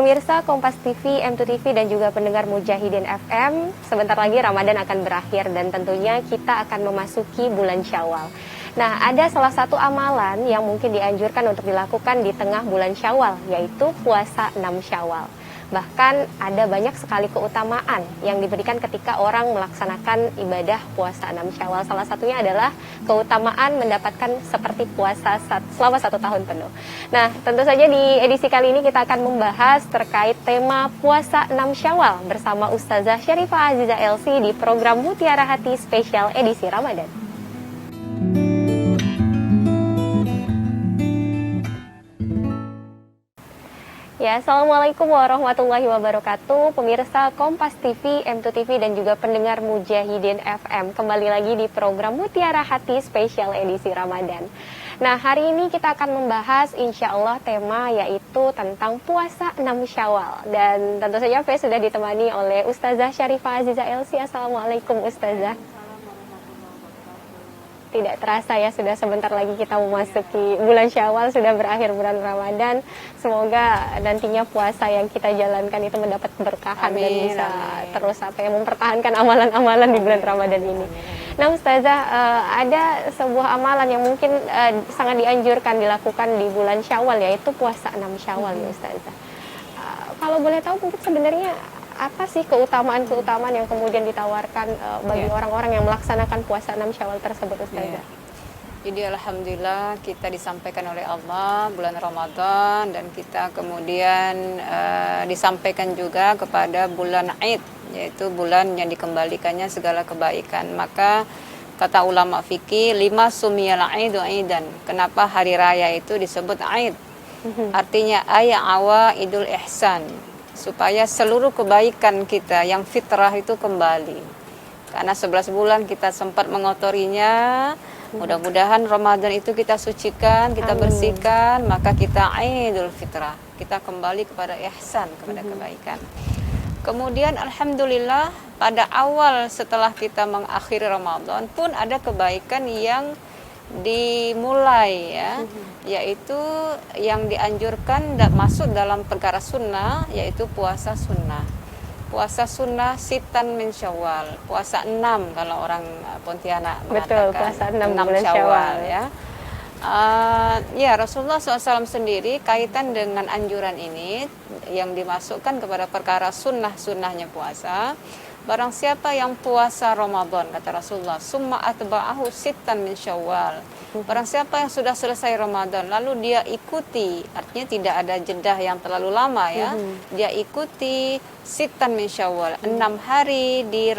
Pemirsa Kompas TV, M2TV, dan juga pendengar Mujahidin FM, sebentar lagi Ramadan akan berakhir dan tentunya kita akan memasuki bulan Syawal. Nah, ada salah satu amalan yang mungkin dianjurkan untuk dilakukan di tengah bulan Syawal, yaitu puasa 6 Syawal. Bahkan ada banyak sekali keutamaan yang diberikan ketika orang melaksanakan ibadah puasa 6 Syawal. Salah satunya adalah keutamaan mendapatkan seperti puasa selama 1 tahun penuh. Nah, tentu saja di edisi kali ini kita akan membahas terkait tema puasa 6 Syawal bersama Ustazah Syarifah Aziza LC di program Mutiara Hati Spesial edisi Ramadan. Ya, Assalamualaikum warahmatullahi wabarakatuh. Pemirsa Kompas TV, M2TV, dan juga pendengar Mujahidin FM. Kembali lagi di program Mutiara Hati Spesial edisi Ramadan. Nah, hari ini kita akan membahas insya Allah tema yaitu tentang puasa 6 Syawal. Dan tentu saja saya sudah ditemani oleh Ustazah Syarifah Aziza LC. Assalamualaikum Ustazah. Tidak terasa ya, sudah sebentar lagi kita memasuki bulan Syawal, sudah berakhir bulan Ramadan. Semoga nantinya puasa yang kita jalankan itu mendapat keberkahan dan bisa terus mempertahankan amalan-amalan di bulan Ramadan ini. Nah Ustazah, ada sebuah amalan yang mungkin sangat dianjurkan dilakukan di bulan Syawal, yaitu puasa 6 Syawal ya Ustazah. Kalau boleh tahu mungkin sebenarnya apa sih keutamaan-keutamaan yang kemudian ditawarkan bagi orang-orang yang melaksanakan puasa 6 Syawal tersebut Ustazah? Jadi alhamdulillah kita disampaikan oleh Allah bulan Ramadan, dan kita kemudian disampaikan juga kepada bulan Aid, yaitu bulan yang dikembalikannya segala kebaikan. Maka kata ulama fikih, 5 sumiyal aidu aidan. Kenapa hari raya itu disebut Aid? Artinya awa idul ihsan, supaya seluruh kebaikan kita yang fitrah itu kembali. Karena 11 bulan kita sempat mengotorinya, mudah-mudahan Ramadan itu kita sucikan, kita bersihkan, maka kita Idul Fitrah, kita kembali kepada ihsan, kepada kebaikan. Kemudian alhamdulillah pada awal setelah kita mengakhiri Ramadan pun ada kebaikan yang dimulai ya, yaitu yang dianjurkan dan masuk dalam perkara sunnah, yaitu puasa sunnah. Puasa sunnah sitan min Syawal, puasa 6 kalau orang Pontianak mengatakan. Betul, puasa 6 bulan Syawal Syawal ya. Ya Rasulullah SAW sendiri kaitan dengan anjuran ini yang dimasukkan kepada perkara sunnahnya puasa. Barang siapa yang puasa Ramadan, kata Rasulullah, summa atba'ahu sittan min Syawal. Barang siapa yang sudah selesai Ramadan lalu dia ikuti, artinya tidak ada jedah yang terlalu lama ya. Dia ikuti sittan min Syawal, 6 hari di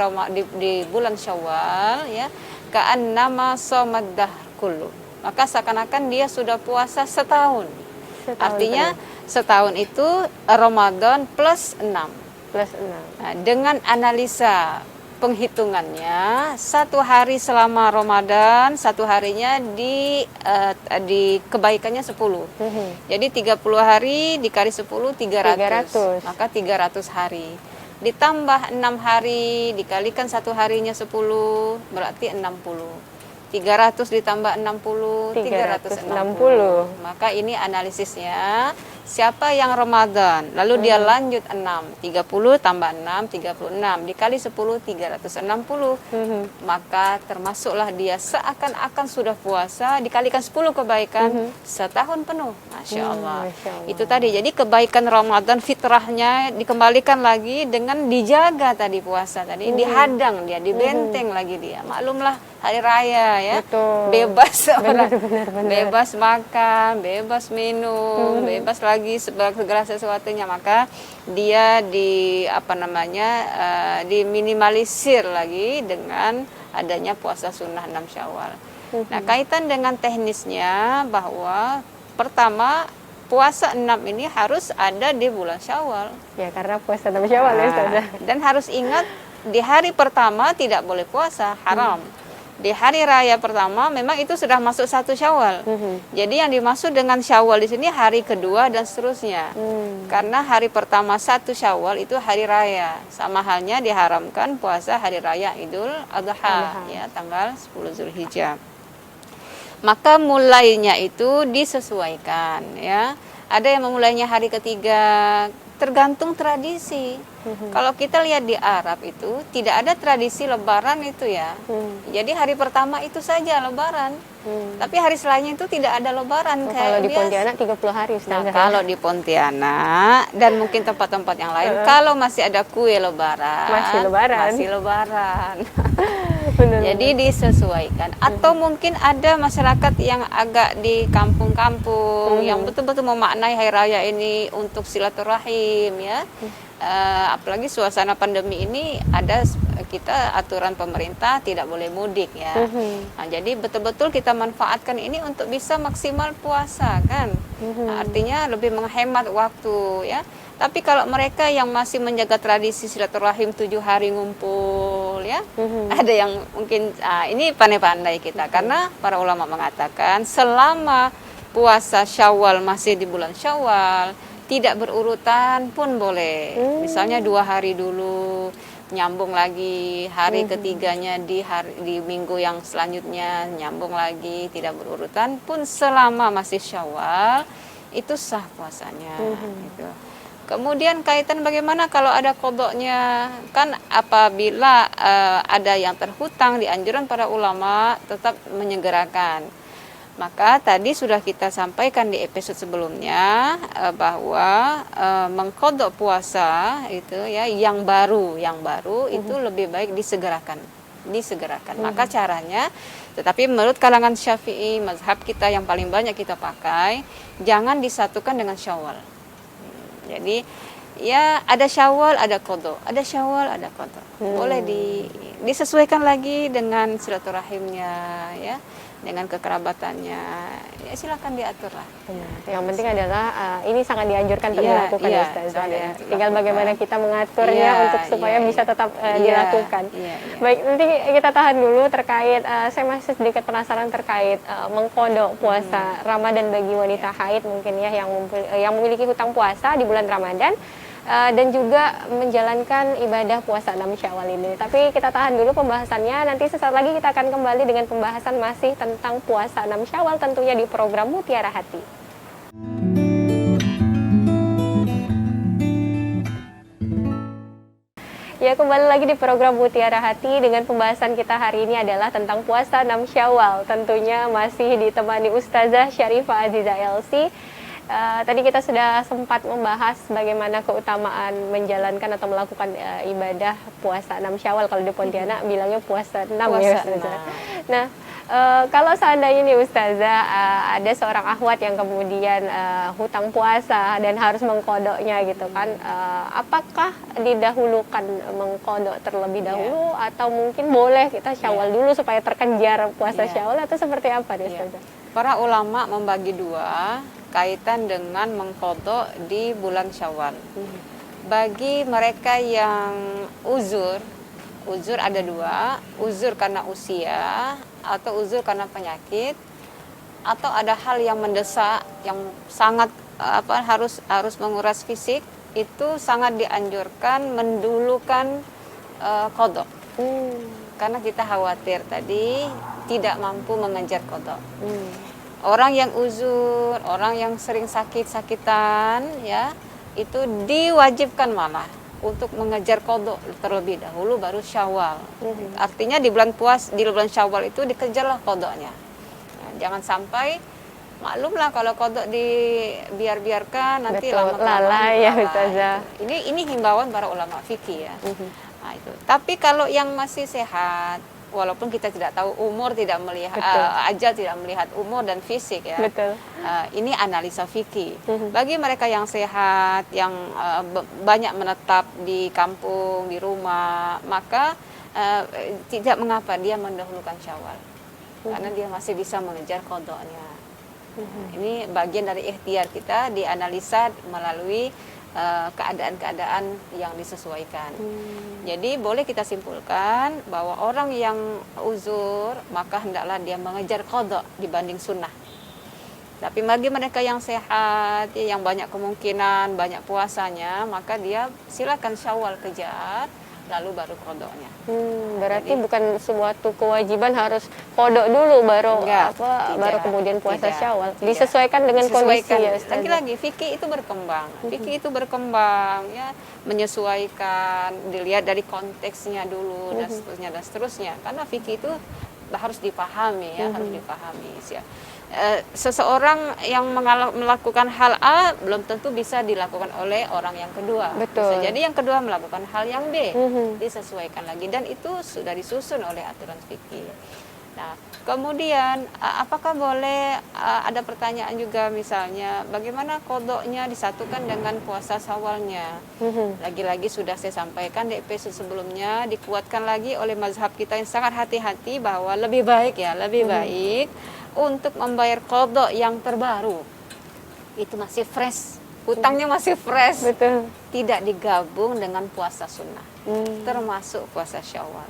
bulan Syawal ya. Ka'annama shamaddah kullu. Maka seakan-akan dia sudah puasa setahun. Artinya setahun itu Ramadan plus 6. Nah, dengan analisa penghitungannya, 1 hari selama Ramadan, 1 harinya di kebaikannya 10. Jadi 30 hari dikali 10 300. Maka 300 hari. Ditambah 6 hari dikalikan 1 harinya 10 berarti 60. 300 ditambah 60, 360. Maka ini analisisnya, siapa yang Ramadan lalu dia lanjut 6, 30 tambah 6, 36 dikali 10, 360. Maka termasuklah dia seakan-akan sudah puasa, dikalikan 10 kebaikan setahun penuh. Masya Allah. Itu tadi, jadi kebaikan Ramadan fitrahnya dikembalikan lagi dengan dijaga tadi puasa tadi, dihadang dia, dibenteng lagi dia. Maklumlah hari raya ya. Betul. Bebas orang, benar. bebas makan, bebas minum, bebas lagi segala sesuatunya. Maka dia diminimalisir lagi dengan adanya puasa sunnah 6 Syawal. Nah, kaitan dengan teknisnya bahwa pertama puasa 6 ini harus ada di bulan Syawal. Ya, karena puasa 6 Syawal ya Ustazah. Dan harus ingat di hari pertama tidak boleh puasa, haram. Di hari raya pertama memang itu sudah masuk 1 Syawal. Jadi yang dimaksud dengan Syawal di sini hari kedua dan seterusnya. Karena hari pertama 1 Syawal itu hari raya. Sama halnya diharamkan puasa hari raya Idul Adha ya, tanggal 10 Zulhijjah. Maka mulainya itu disesuaikan ya. Ada yang memulainya hari ketiga, tergantung tradisi. Kalau kita lihat di Arab itu tidak ada tradisi lebaran itu ya. Jadi hari pertama itu saja lebaran. Tapi hari selanjutnya itu tidak ada lebaran kayak Kalau di biasa. Pontianak 30 hari Nah, Ustazah. kalau di Pontianak dan mungkin tempat-tempat yang lain, kalau masih ada kue lebaran, Masih lebaran. masih lebaran. Benar. Jadi disesuaikan. Atau mungkin ada masyarakat yang agak di kampung-kampung yang betul-betul memaknai hari raya ini untuk silaturahim ya. Apalagi suasana pandemi ini ada kita aturan pemerintah tidak boleh mudik ya. Nah, jadi betul-betul kita manfaatkan ini untuk bisa maksimal puasa kan. Nah, artinya lebih menghemat waktu ya. Tapi kalau mereka yang masih menjaga tradisi silaturahim 7 hari ngumpul ya, ada yang mungkin ini pandai-pandai kita karena para ulama mengatakan selama puasa Syawal masih di bulan Syawal tidak berurutan pun boleh. Misalnya 2 hari dulu, nyambung lagi hari ketiganya di minggu yang selanjutnya nyambung lagi, tidak berurutan pun selama masih Syawal itu sah puasanya. Gitu. Kemudian kaitan bagaimana kalau ada kodoknya, kan apabila ada yang terhutang, di anjuran para ulama tetap menyegerakan. Maka tadi sudah kita sampaikan di episode sebelumnya bahwa mengkodok puasa itu ya yang baru itu lebih baik disegerakan. Maka caranya, tetapi menurut kalangan Syafi'i, mazhab kita yang paling banyak kita pakai, jangan disatukan dengan Syawal. Jadi ya ada Syawal, ada kodok, ada Syawal, ada kodok. Boleh disesuaikan lagi dengan silaturahimnya ya, dengan kekerabatannya, ya silakan diatur lah. Yang penting adalah ini sangat dianjurkan untuk dilakukan Ustazah ya. Tinggal bagaimana kita mengaturnya untuk supaya bisa tetap dilakukan. Baik, nanti kita tahan dulu terkait, saya masih sedikit penasaran terkait mengkodok puasa Ramadan bagi wanita haid mungkin ya yang memiliki hutang puasa di bulan Ramadan. Dan juga menjalankan ibadah puasa 6 Syawal ini. Tapi kita tahan dulu pembahasannya, nanti sesaat lagi kita akan kembali dengan pembahasan masih tentang puasa 6 Syawal tentunya di program Mutiara Hati. Ya, kembali lagi di program Mutiara Hati dengan pembahasan kita hari ini adalah tentang puasa 6 Syawal. Tentunya masih ditemani Ustazah Syarifah Azizah LC. Tadi kita sudah sempat membahas bagaimana keutamaan menjalankan atau melakukan ibadah puasa 6 Syawal. Kalau di Pontianak bilangnya puasa 6 ya Ustazah. Nah, kalau seandainya nih Ustazah ada seorang akhwat yang kemudian hutang puasa dan harus mengkodoknya gitu kan, apakah didahulukan mengkodok terlebih dahulu atau mungkin boleh kita Syawal dulu supaya terkejar puasa Syawal atau seperti apa nih Ustazah? Para ulama membagi dua kaitan dengan mengkodok di bulan Syawal. Bagi mereka yang uzur ada dua, uzur karena usia atau uzur karena penyakit, atau ada hal yang mendesak yang sangat harus menguras fisik, itu sangat dianjurkan mendulukan kodok. Karena kita khawatir tadi tidak mampu mengejar kodok. Orang yang uzur, orang yang sering sakit-sakitan ya, itu diwajibkan malah untuk mengejar kodok terlebih dahulu baru Syawal. Artinya di bulan Syawal itu dikejarlah kodoknya. Nah, jangan sampai, maklumlah kalau kodok dibiarkan nanti lama-lama lalai ya Ustazah. Ini himbauan para ulama fikih ya. Nah, itu. Tapi kalau yang masih sehat, walaupun kita tidak tahu umur, tidak melihat ajal tidak melihat umur dan fisik ya. Betul. Ini analisa fikih. Bagi mereka yang sehat, yang banyak menetap di kampung, di rumah, maka tidak mengapa dia mendahulukan Syawal. Karena dia masih bisa mengejar kodoknya. Ini bagian dari ikhtiar kita dianalisa melalui keadaan-keadaan yang disesuaikan. Jadi boleh kita simpulkan bahwa orang yang uzur maka hendaklah dia mengejar qadha dibanding sunnah. Tapi bagi mereka yang sehat, yang banyak kemungkinan, banyak puasanya, maka dia silakan Syawal kejar lalu baru kodoknya. Berarti bukan suatu kewajiban harus kodok dulu baru Enggak, baru kemudian puasa tidak, Syawal. tidak. Disesuaikan dengan kondisi ya Ustazah. Lagi-lagi fikih itu berkembang. Fikih itu berkembang ya, menyesuaikan, dilihat dari konteksnya dulu dan seterusnya. Karena fikih itu harus dipahami ya, harus dipahami ya. Seseorang yang melakukan hal A belum tentu bisa dilakukan oleh orang yang kedua. Betul. Bisa jadi yang kedua melakukan hal yang B, disesuaikan lagi, dan itu sudah disusun oleh aturan fikih. Nah, kemudian apakah boleh ada pertanyaan juga, misalnya bagaimana kodoknya disatukan dengan puasa Syawalnya? Lagi-lagi sudah saya sampaikan di episode sebelumnya, dikuatkan lagi oleh mazhab kita yang sangat hati-hati bahwa lebih baik baik untuk membayar kodok yang terbaru. Itu masih fresh, hutangnya masih fresh. Betul. Tidak digabung dengan puasa sunnah, termasuk puasa Syawal.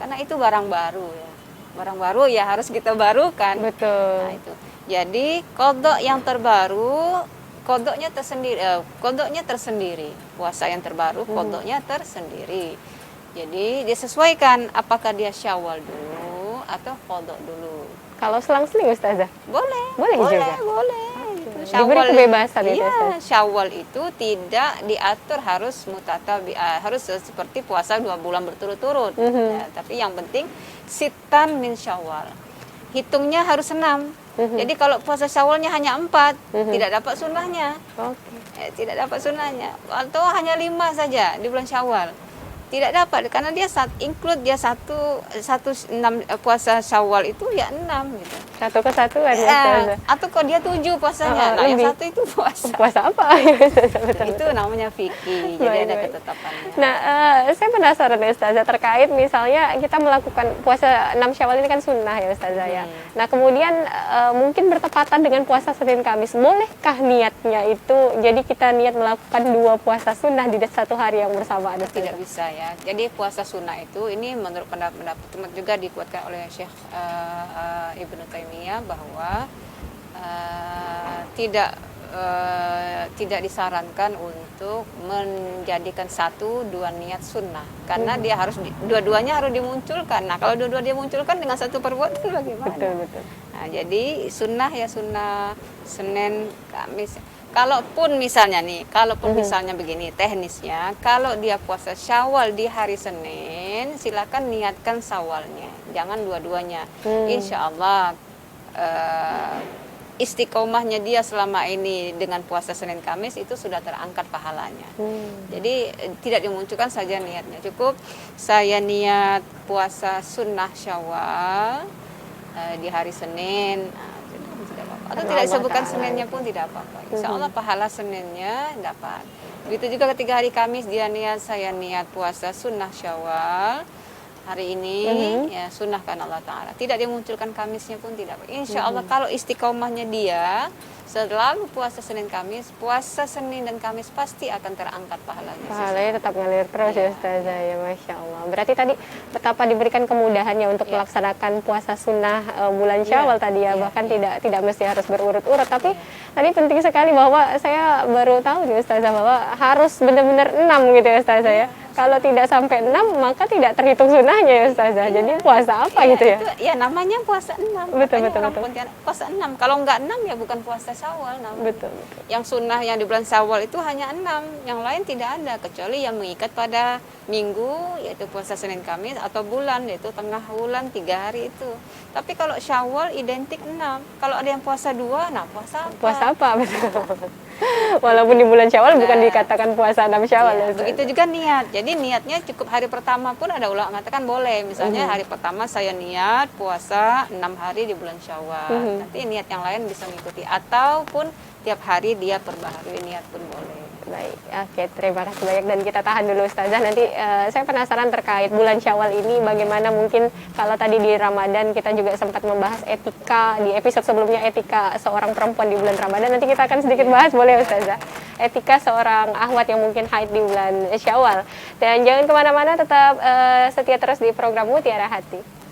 Karena itu barang baru ya. Barang baru ya harus kita barukan. Betul. Nah, itu. Jadi kodok yang terbaru, kodoknya tersendiri. Puasa yang terbaru, kodoknya tersendiri. Jadi disesuaikan apakah dia Syawal dulu atau kodok dulu. Kalau selang-seling Ustazah? Boleh juga? Boleh. Diberi kebebasan itu. Iya, Syawal itu tidak diatur harus harus seperti puasa 2 bulan berturut-turut. Ya, tapi yang penting sitan min Syawal. Hitungnya harus 6. Jadi kalau puasa Syawalnya hanya 4, tidak dapat sunnahnya. Tidak dapat sunnahnya. Atau hanya 5 saja di bulan Syawal. Tidak dapat, karena dia include dia satu 6 puasa Syawal itu ya 6 gitu. Satu kesatuan ya. Atau kok dia 7 puasanya. Nah, yang satu itu puasa apa? Itu namanya fikih. Jadi ada ketetapannya. Nah, saya penasaran ya Ustazah, terkait misalnya kita melakukan puasa 6 Syawal ini kan sunnah ya Ustazah ya. Nah, kemudian mungkin bertepatan dengan puasa Senin Kamis. Bolehkah niatnya itu jadi kita niat melakukan 2 puasa sunnah di satu hari yang bersamaan? Tidak bisa ya. Jadi puasa sunnah itu, ini menurut pendapat juga dikuatkan oleh Syekh Ibnu Taimiyah bahwa tidak disarankan untuk menjadikan 1-2 niat sunnah, karena dia harus dua-duanya harus dimunculkan. Nah, kalau dua-dua dia munculkan dengan satu perbuatan bagaimana? Betul. Nah, jadi sunnah ya sunnah Senin Kamis. Kalaupun misalnya begini teknisnya, kalau dia puasa Syawal di hari Senin, silakan niatkan Syawalnya, jangan dua-duanya. Insya Allah istiqomahnya dia selama ini dengan puasa Senin Kamis itu sudah terangkat pahalanya. Jadi tidak dimunculkan saja niatnya, cukup saya niat puasa sunnah Syawal di hari Senin. Atau tidak disebutkan Seninnya pun tidak apa-apa. Insya Allah pahala Seninnya dapat. Begitu juga ketika hari Kamis dia saya niat puasa sunnah Syawal hari ini, ya sunnahkan Allah Ta'ala. Tidak dimunculkan Kamisnya pun tidak apa. Insya Allah kalau istiqomahnya dia selalu puasa Senin Kamis, puasa Senin dan Kamis pasti akan terangkat pahalanya. Pahalanya tetap ngalir terus ya Ustazah ya, Masya Allah. Berarti tadi betapa diberikan kemudahannya untuk melaksanakan puasa sunnah bulan Syawal tadi ya, bahkan tidak mesti harus berurut-urut. Tapi tadi penting sekali bahwa saya baru tahu nih Ustazah bahwa harus benar-benar 6 gitu ya Ustazah ya. Kalau tidak sampai 6 maka tidak terhitung sunnahnya ya Ustazah. Jadi puasa apa gitu ya? Itu, ya namanya puasa 6. Betul. Puasa 6. Kalau enggak 6 ya bukan puasa Syawal namanya. Betul. Yang sunnah yang di bulan Syawal itu hanya 6. Yang lain tidak ada, kecuali yang mengikat pada minggu, yaitu puasa Senin Kamis, atau bulan, yaitu tengah bulan 3 hari itu. Tapi kalau Syawal identik 6. Kalau ada yang puasa 2, nah puasa apa? Puasa apa? Betul. Walaupun di bulan Syawal bukan dikatakan puasa 6 Syawal ya. Begitu juga niat. Jadi niatnya cukup hari pertama pun ada ulama mengatakan boleh. Misalnya hari pertama saya niat puasa 6 hari di bulan Syawal. Nanti niat yang lain bisa mengikuti, ataupun tiap hari dia perbaharui niat pun boleh. Baik, oke, terima kasih banyak, dan kita tahan dulu Ustazah. Nanti saya penasaran terkait bulan Syawal ini, bagaimana mungkin kalau tadi di Ramadan kita juga sempat membahas etika di episode sebelumnya, etika seorang perempuan di bulan Ramadan. Nanti kita akan sedikit bahas, boleh Ustazah? Etika seorang akhwat yang mungkin haid di bulan Syawal. Dan jangan kemana-mana, tetap setia terus di program Mutiara Hati.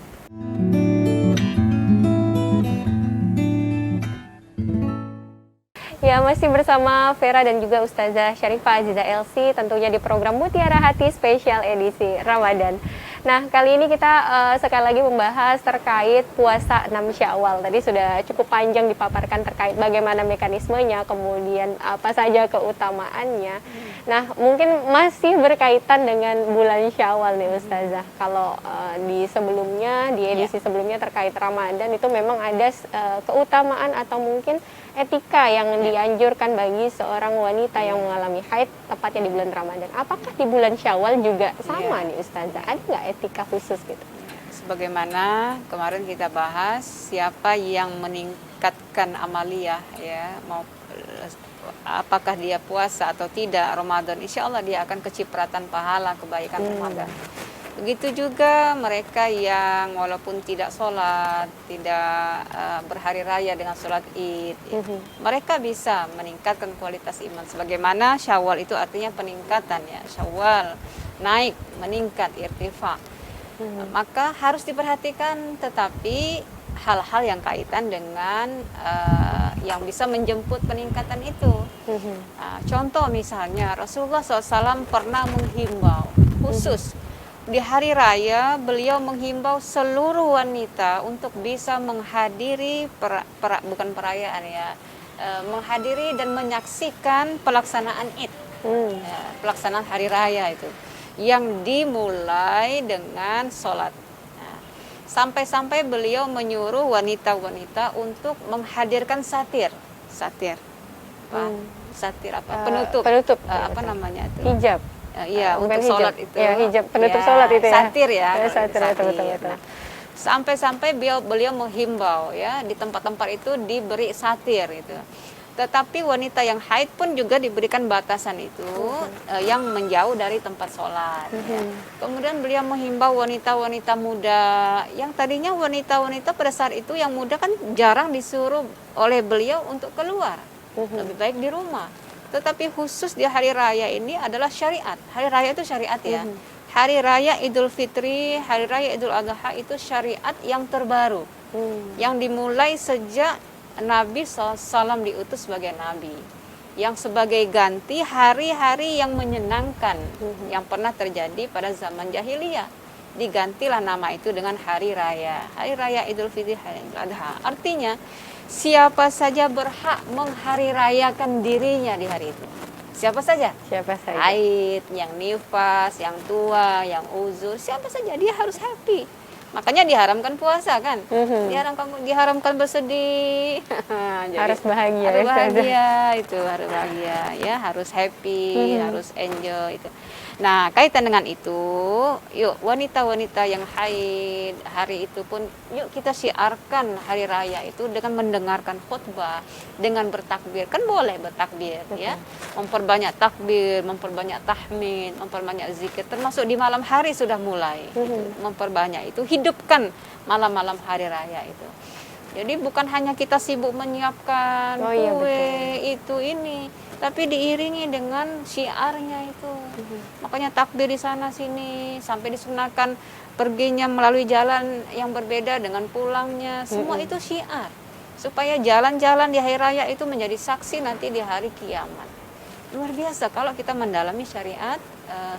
Ya, Ya, masih bersama Vera dan juga Ustazah Syarifah Aziza Elsi tentunya di program Mutiara Hati spesial edisi Ramadan. Nah, kali ini kita sekali lagi membahas terkait puasa 6 Syawal. Tadi sudah cukup panjang dipaparkan terkait bagaimana mekanismenya, kemudian apa saja keutamaannya. Nah, mungkin masih berkaitan dengan bulan Syawal nih Ustazah. Kalau di sebelumnya, di edisi sebelumnya terkait Ramadan itu memang ada keutamaan atau mungkin etika yang dianjurkan bagi seorang wanita yang mengalami haid tepatnya di bulan Ramadan. Apakah di bulan Syawal juga sama nih Ustazah? Ada nggak etika khusus gitu? Sebagaimana kemarin kita bahas, siapa yang meningkatkan amaliyah ya, mau apakah dia puasa atau tidak Ramadan, insya Allah dia akan kecipratan pahala kebaikan Ramadan. Begitu juga mereka yang walaupun tidak sholat, tidak berhari raya dengan sholat id, mereka bisa meningkatkan kualitas iman. Sebagaimana Syawal itu artinya peningkatan ya, Syawal naik, meningkat, irtifa. Maka harus diperhatikan, tetapi hal-hal yang kaitan dengan yang bisa menjemput peningkatan itu. Contoh misalnya Rasulullah SAW pernah menghimbau khusus di hari raya, beliau menghimbau seluruh wanita untuk bisa menghadiri bukan perayaan ya, menghadiri dan menyaksikan pelaksanaan Id, pelaksanaan hari raya itu, yang dimulai dengan sholat. Sampai-sampai beliau menyuruh wanita-wanita untuk menghadirkan satir, penutup, apa namanya itu? Hijab. Iya, untuk sholat itu. Ya, hijab penutup sholat itu ya. Satir ya. Satir. Nah, sampai-sampai beliau menghimbau ya, di tempat-tempat itu diberi satir itu. Tetapi wanita yang haid pun juga diberikan batasan itu yang menjauh dari tempat sholat. Ya. Kemudian beliau menghimbau wanita-wanita muda yang tadinya wanita-wanita pada saat itu yang muda kan jarang disuruh oleh beliau untuk keluar, lebih baik di rumah. Tetapi khusus di hari raya ini adalah syariat. Hari raya itu syariat ya. Hari raya Idul Fitri, hari raya Idul Adha itu syariat yang terbaru. Yang dimulai sejak Nabi SAW diutus sebagai Nabi. Yang sebagai ganti hari-hari yang menyenangkan yang pernah terjadi pada zaman jahiliyah. Digantilah nama itu dengan hari raya. Hari raya Idul Fitri, hari Idul Adha. Artinya siapa saja berhak menghari rayakan dirinya di hari itu. Siapa saja? Siapa saja? Haid, yang nifas, yang tua, yang uzur, siapa saja dia harus happy. Makanya diharamkan puasa kan? Diharamkan bersedih. Jadi, harus bahagia. Harus bahagia itu, harus bahagia ya, harus happy, harus enjoy itu. Nah, kaitan dengan itu, yuk wanita-wanita yang haid hari itu pun yuk kita syiarkan hari raya itu dengan mendengarkan khutbah, dengan bertakbir. Kan boleh bertakbir ya. Memperbanyak takbir, memperbanyak tahmid, memperbanyak zikir, termasuk di malam hari sudah mulai. Memperbanyak itu, hidupkan malam-malam hari raya itu. Jadi bukan hanya kita sibuk menyiapkan kue itu ini, tapi diiringi dengan syiarnya itu. Makanya takbir di sana sini, sampai disunahkan perginya melalui jalan yang berbeda dengan pulangnya. Semua itu syiar. Supaya jalan-jalan di hari raya itu menjadi saksi nanti di hari kiamat. Luar biasa kalau kita mendalami syariat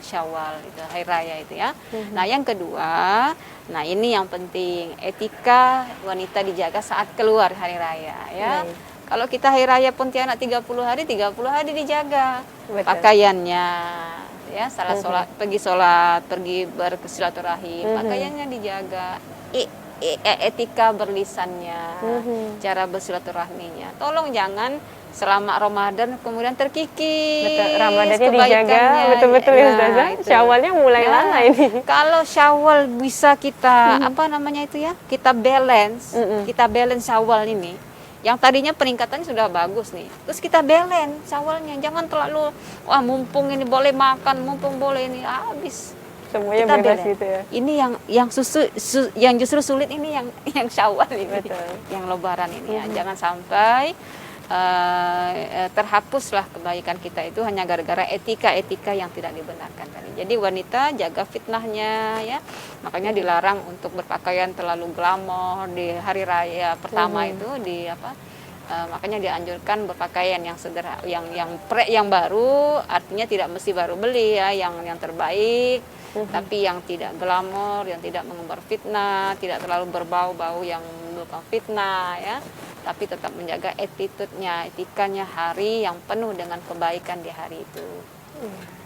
Syawal itu, hari raya itu ya. Nah, yang kedua, nah ini yang penting, etika wanita dijaga saat keluar hari raya ya. Kalau kita hari raya Pontianak 30 hari dijaga. Pakaiannya ya, pergi bersilaturahim, pakaiannya dijaga. Etika berlisannya, cara bersilaturahminya. Tolong jangan selama Ramadan kemudian terkikis. Betul, Ramadannya dijaga, betul-betul ya Ustazah. Syawalnya mulai lama ini. Kalau Syawal bisa kita kita balance, kita balance Syawal ini. Yang tadinya peningkatannya sudah bagus nih. Terus kita balance Syawalnya, jangan terlalu mumpung ini boleh makan, mumpung boleh ini habis. Semuanya kita bebas balance. gitu ya. Ini yang justru sulit ini yang Syawal ini. Betul. Yang Lebaran ini ya. Jangan sampai terhapuslah kebaikan kita itu hanya gara-gara etika-etika yang tidak dibenarkan tadi. Jadi wanita jaga fitnahnya ya. Makanya dilarang untuk berpakaian terlalu glamor di hari raya pertama itu Makanya dianjurkan berpakaian yang sederhana, yang baru, artinya tidak mesti baru beli ya, yang terbaik, tapi yang tidak glamor, yang tidak mengumbar fitnah, tidak terlalu berbau-bau yang menimbulkan fitnah ya, tapi tetap menjaga attitude-nya, etikanya hari yang penuh dengan kebaikan di hari itu.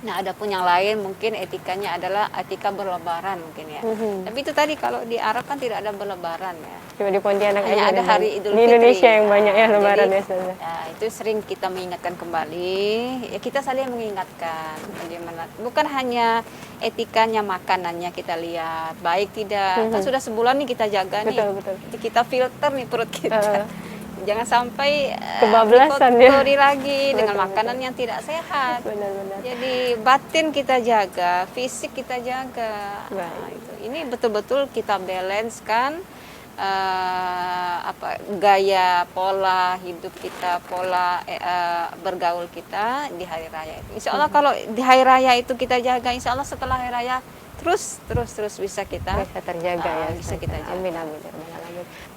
Nah, ada pun yang lain mungkin etikanya adalah etika berlebaran mungkin ya. Tapi itu tadi kalau di Arab kan tidak ada berlebaran ya. Cuma di Pontianak Hanya aja ada hari Idul di Fitri. Indonesia yang banyak ya lebaran Jadi, ya Ustazah. ya, itu sering kita mengingatkan kembali. Ya kita saling mengingatkan bagaimana. Bukan hanya etikanya makanannya kita lihat baik tidak. Kan sudah sebulan nih kita jaga nih. Betul. Kita filter nih perut kita. Jangan sampai kebablasan ya. dikotori lagi dengan Betul. makanan yang tidak sehat. Benar-benar. Jadi batin kita jaga, fisik kita jaga. Nah, itu. Ini betul-betul kita balance kan gaya pola hidup kita, pola bergaul kita di hari raya itu. Insya Allah kalau di hari raya itu kita jaga, insya Allah setelah hari raya terus bisa terjaga ya. Bisa kita jaga. Amin.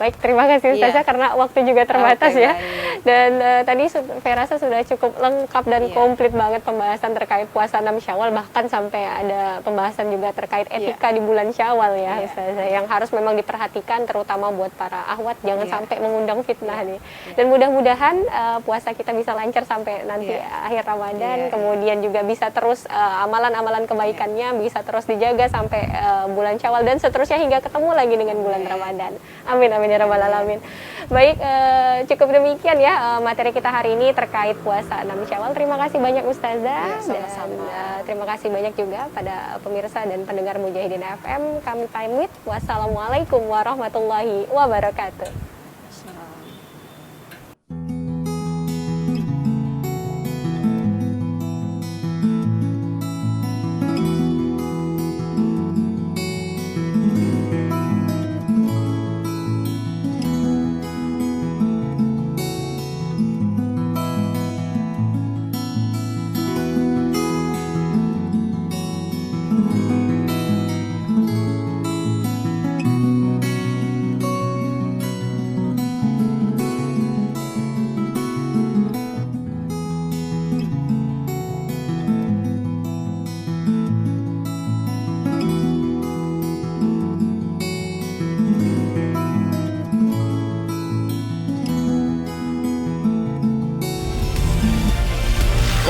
Baik, terima kasih Ustazah karena waktu juga terbatas ya. Baik. Dan tadi saya rasa sudah cukup lengkap dan komplit banget pembahasan terkait puasa 6 Syawal, bahkan sampai ada pembahasan juga terkait etika di bulan Syawal ya Ustazah, yang harus memang diperhatikan terutama buat para ahwat, jangan sampai mengundang fitnah nih. Dan mudah-mudahan puasa kita bisa lancar sampai nanti akhir Ramadan, kemudian juga bisa terus amalan-amalan kebaikannya bisa terus dijaga sampai bulan Syawal dan seterusnya hingga ketemu lagi dengan bulan Ramadan. Amin ya rabbal alamin. Baik, cukup demikian ya materi kita hari ini terkait puasa 6 Syawal. Terima kasih banyak Ustazah dan terima kasih banyak juga pada pemirsa dan pendengar Mujahidin FM. Kami pamit. Wassalamualaikum warahmatullahi wabarakatuh.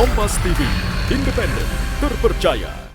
Kompas TV, independen, terpercaya,